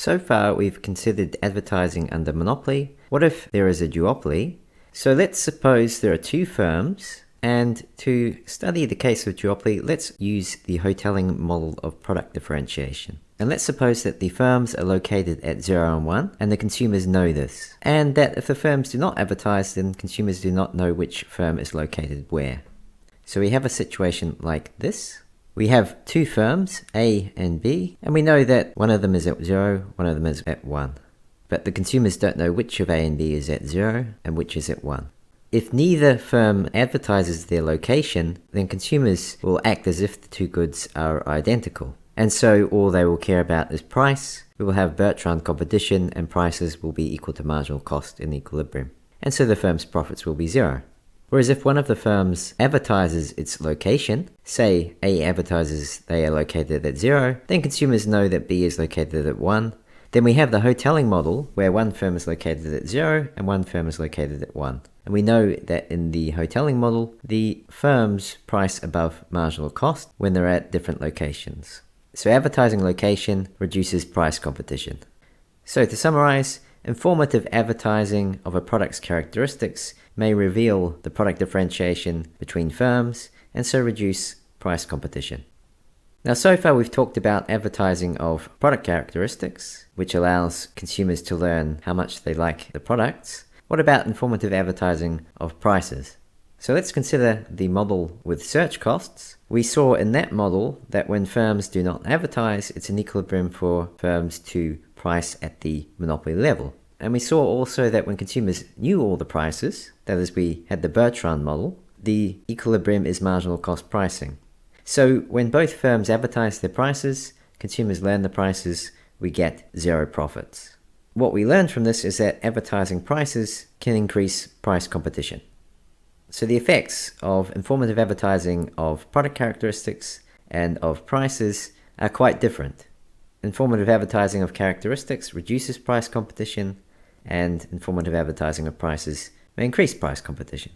So far we've considered advertising under monopoly. What if there is a duopoly? So let's suppose there are two firms, and to study the case of duopoly, let's use the hoteling model of product differentiation. And let's suppose that the firms are located at 0 and 1, and the consumers know this. And that if the firms do not advertise, then consumers do not know which firm is located where. So we have a situation like this. We have two firms, A and B, and we know that one of them is at 0, one of them is at 1. But the consumers don't know which of A and B is at 0 and which is at 1. If neither firm advertises their location, then consumers will act as if the two goods are identical. And so all they will care about is price. We will have Bertrand competition, and prices will be equal to marginal cost in equilibrium. And so the firm's profits will be 0. Whereas if one of the firms advertises its location, say A advertises they are located at 0, then consumers know that B is located at 1. Then we have the hoteling model where one firm is located at 0 and one firm is located at 1. And we know that in the hoteling model, the firms price above marginal cost when they're at different locations. So advertising location reduces price competition. So to summarize, informative advertising of a product's characteristics may reveal the product differentiation between firms and so reduce price competition. Now, so far we've talked about advertising of product characteristics, which allows consumers to learn how much they like the products. What about informative advertising of prices? So let's consider the model with search costs. We saw in that model that when firms do not advertise, it's an equilibrium for firms to price at the monopoly level. And we saw also that when consumers knew all the prices, that is, we had the Bertrand model, the equilibrium is marginal cost pricing. So when both firms advertise their prices, consumers learn the prices, we get 0 profits. What we learned from this is that advertising prices can increase price competition. So the effects of informative advertising of product characteristics and of prices are quite different. Informative advertising of characteristics reduces price competition, and informative advertising of prices may increase price competition.